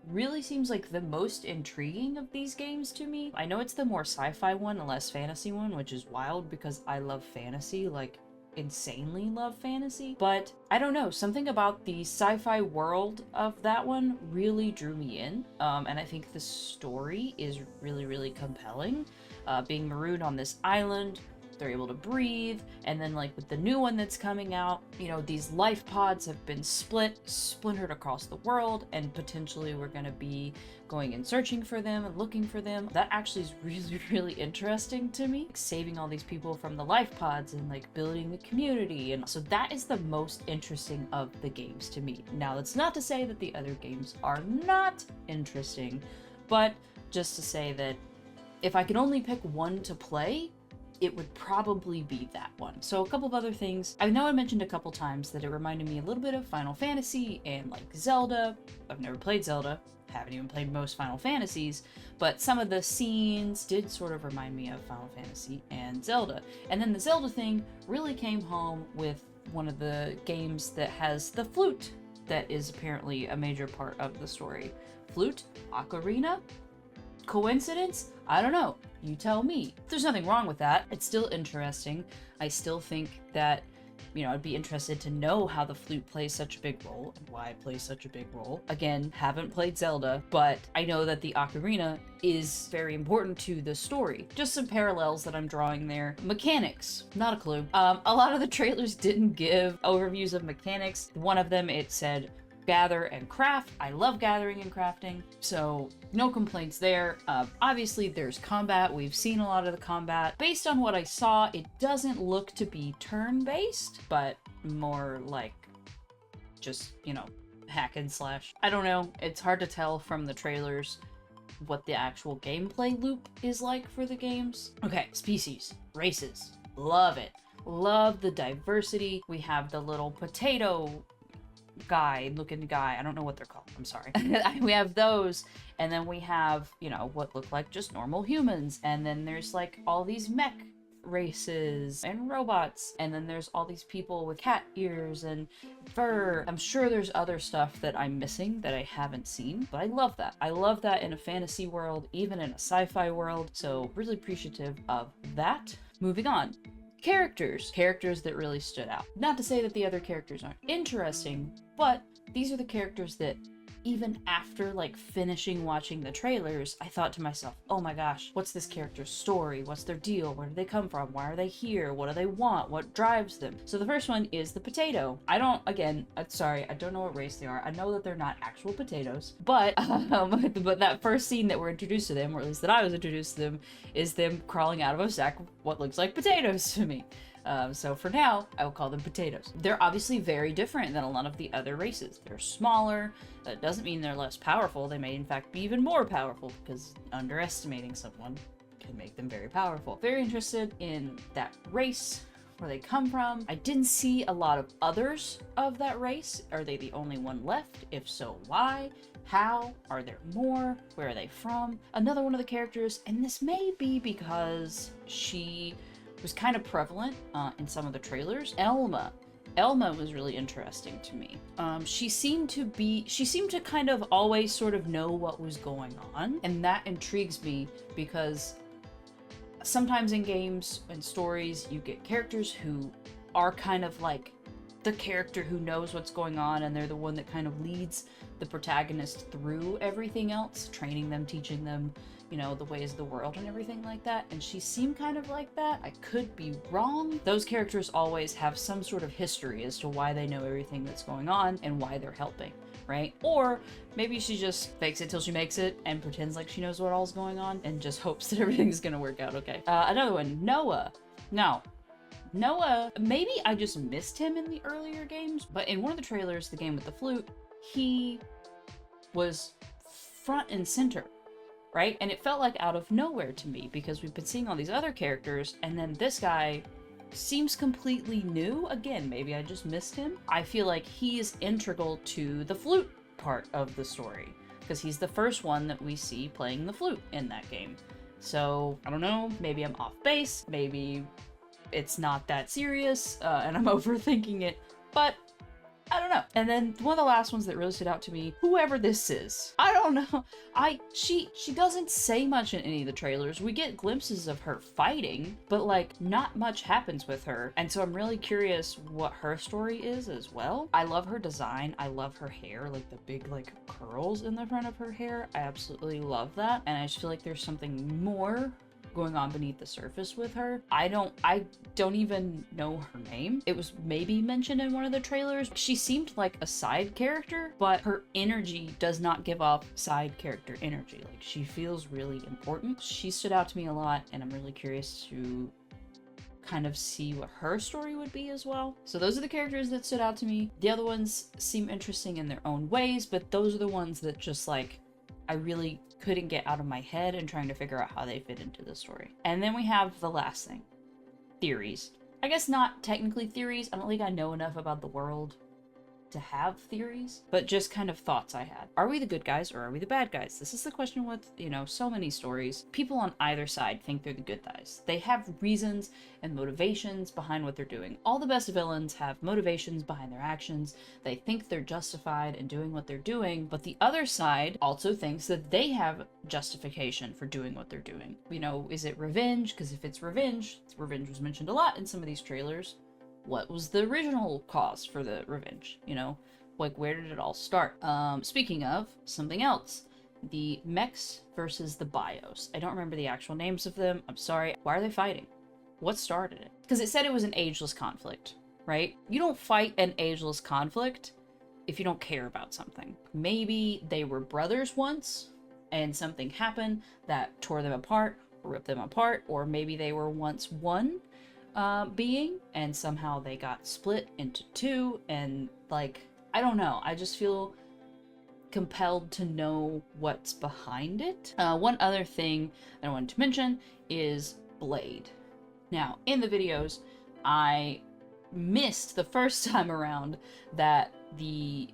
really seems like the most intriguing of these games to me. I know it's the more sci-fi one and less fantasy one, which is wild because I love fantasy, like insanely love fantasy. But I don't know, something about the sci-fi world of that one really drew me in. And I think the story is really, really compelling. Being marooned on this island, they're able to breathe, and then like with the new one that's coming out, you know, these life pods have been splintered across the world, and potentially we're gonna be going and searching for them and looking for them. That actually is really, really interesting to me. Like, saving all these people from the life pods and like building the community, and so that is the most interesting of the games to me. Now, that's not to say that the other games are not interesting, but just to say that if I could only pick one to play, it would probably be that one. So a couple of other things. I know I mentioned a couple times that it reminded me a little bit of Final Fantasy and like Zelda. I've never played Zelda, haven't even played most Final Fantasies, but some of the scenes did sort of remind me of Final Fantasy and Zelda. And then the Zelda thing really came home with one of the games that has the flute that is apparently a major part of the story. Flute? Ocarina? Coincidence? I don't know. You tell me. There's nothing wrong with that. It's still interesting. I still think that, you know, I'd be interested to know how the flute plays such a big role and why it plays such a big role. Again, haven't played Zelda, but I know that the ocarina is very important to the story. Just some parallels that I'm drawing there. Mechanics, not a clue. A lot of the trailers didn't give overviews of mechanics. One of them, it said gather and craft. I love gathering and crafting, so no complaints there. Obviously there's combat. We've seen a lot of the combat. Based on what I saw, it doesn't look to be turn-based, but more like just, you know, hack and slash. I don't know. It's hard to tell from the trailers what the actual gameplay loop is like for the games. Okay, species, races, love it. Love the diversity. We have the little potato looking guy. I don't know what they're called. I'm sorry. We have those, and then we have, you know, what look like just normal humans, and then there's like all these mech races and robots, and then there's all these people with cat ears and fur. I'm sure there's other stuff that I'm missing that I haven't seen, but I love that. I love that in a fantasy world, even in a sci-fi world, so really appreciative of that. Moving on. Characters that really stood out. Not to say that the other characters aren't interesting, but these are the characters that even after like finishing watching the trailers, I thought to myself, oh my gosh, what's this character's story? What's their deal? Where do they come from? Why are they here? What do they want? What drives them? So the first one is the potato. Sorry, I don't know what race they are. I know that they're not actual potatoes, but that first scene that we're introduced to them, or at least that I was introduced to them, is them crawling out of a sack of what looks like potatoes to me. So for now, I will call them potatoes. They're obviously very different than a lot of the other races. They're smaller. That doesn't mean they're less powerful. They may in fact be even more powerful, because underestimating someone can make them very powerful. Very interested in that race, where they come from. I didn't see a lot of others of that race. Are they the only one left? If so, why? How? Are there more? Where are they from? Another one of the characters, and this may be because she was kind of prevalent in some of the trailers. Elma was really interesting to me. She seemed to kind of always sort of know what was going on, and that intrigues me because sometimes in games and stories you get characters who are kind of like the character who knows what's going on, and they're the one that kind of leads the protagonist through everything else, training them, teaching them, you know, the ways of the world and everything like that. And she seemed kind of like that. I could be wrong. Those characters always have some sort of history as to why they know everything that's going on and why they're helping, right? Or maybe she just fakes it till she makes it and pretends like she knows what all's going on and just hopes that everything's gonna work out okay. Another one, Noah. Now, Noah, maybe I just missed him in the earlier games, but in one of the trailers, the game with the flute, he was front and center, right? And it felt like out of nowhere to me because we've been seeing all these other characters, and then this guy seems completely new. Again, maybe I just missed him. I feel like he is integral to the flute part of the story because he's the first one that we see playing the flute in that game. So, I don't know, maybe I'm off base, maybe it's not that serious, and I'm overthinking it, but I don't know. And then one of the last ones that really stood out to me, whoever this is, I don't know. She doesn't say much in any of the trailers. We get glimpses of her fighting, but like not much happens with her. And so I'm really curious what her story is as well. I love her design. I love her hair, like the big like curls in the front of her hair. I absolutely love that. And I just feel like there's something more going on beneath the surface with her. I don't even know her name. It was maybe mentioned in one of the trailers. She seemed like a side character, but her energy does not give off side character energy. Like, she feels really important. She stood out to me a lot, and I'm really curious to kind of see what her story would be as well. So those are the characters that stood out to me. The other ones seem interesting in their own ways, but those are the ones that just like, I really couldn't get out of my head and trying to figure out how they fit into the story. And then we have the last thing. Theories. I guess not technically theories. I don't think I know enough about the world to have theories, but just kind of thoughts I had. Are we the good guys or are we the bad guys? This is the question with, you know, so many stories. People on either side think they're the good guys. They have reasons and motivations behind what they're doing. All the best villains have motivations behind their actions. They think they're justified in doing what they're doing, but the other side also thinks that they have justification for doing what they're doing. You know, is it revenge? Because if it's revenge was mentioned a lot in some of these trailers. What was the original cause for the revenge? You know, like, where did it all start? Speaking of something else, the mechs versus the bios. I don't remember the actual names of them. I'm sorry. Why are they fighting? What started it? Because it said it was an ageless conflict, right? You don't fight an ageless conflict if you don't care about something. Maybe they were brothers once and something happened that tore them apart or ripped them apart, or maybe they were once one being and somehow they got split into two, and like, I don't know, I just feel compelled to know what's behind it. One other thing I wanted to mention is Blade. Now, in the videos, I missed the first time around that the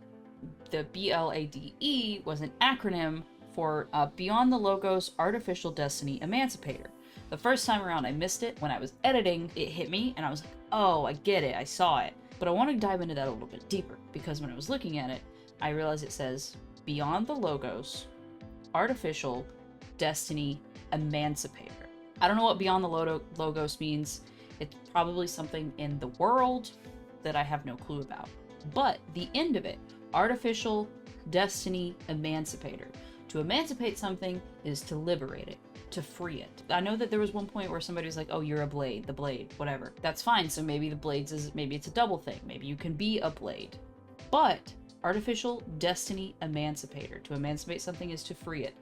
BLADE was an acronym for Beyond the Logos Artificial Destiny Emancipator. The first time around I missed it. When I was editing, it hit me and I was like, oh, I get it, I saw it. But I want to dive into that a little bit deeper, because when I was looking at it, I realized it says Beyond the Logos Artificial Destiny Emancipator. I don't know what Beyond the Logos means. It's probably something in the world that I have no clue about. But the end of it, Artificial Destiny Emancipator. To emancipate something is to liberate it, to free it. I know that there was one point where somebody was like, oh, you're a blade, the blade, whatever. That's fine. So maybe the blades is, maybe it's a double thing. Maybe you can be a blade. But Artificial Destiny Emancipator, to emancipate something is to free it.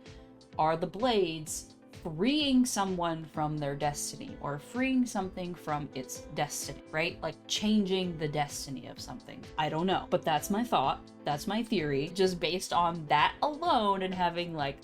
Are the blades freeing someone from their destiny, or freeing something from its destiny, right? Like changing the destiny of something. I don't know, but that's my thought. That's my theory. Just based on that alone and having like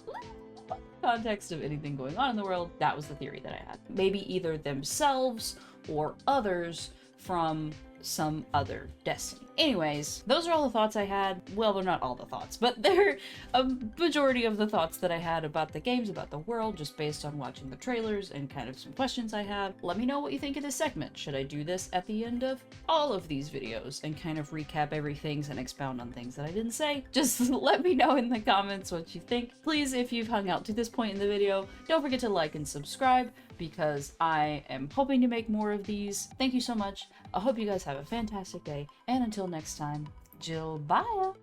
context of anything going on in the world, that was the theory that I had. Maybe either themselves or others from some other destiny. Anyways, those are all the thoughts I had. Well, they're not all the thoughts, but they're a majority of the thoughts that I had about the games, about the world, just based on watching the trailers and kind of some questions I have. Let me know what you think of this segment. Should I do this at the end of all of these videos and kind of recap everything and expound on things that I didn't say? Just let me know in the comments what you think. Please, if you've hung out to this point in the video, don't forget to like and subscribe because I am hoping to make more of these. Thank you so much. I hope you guys have a fantastic day. And until next time, Gilbetta!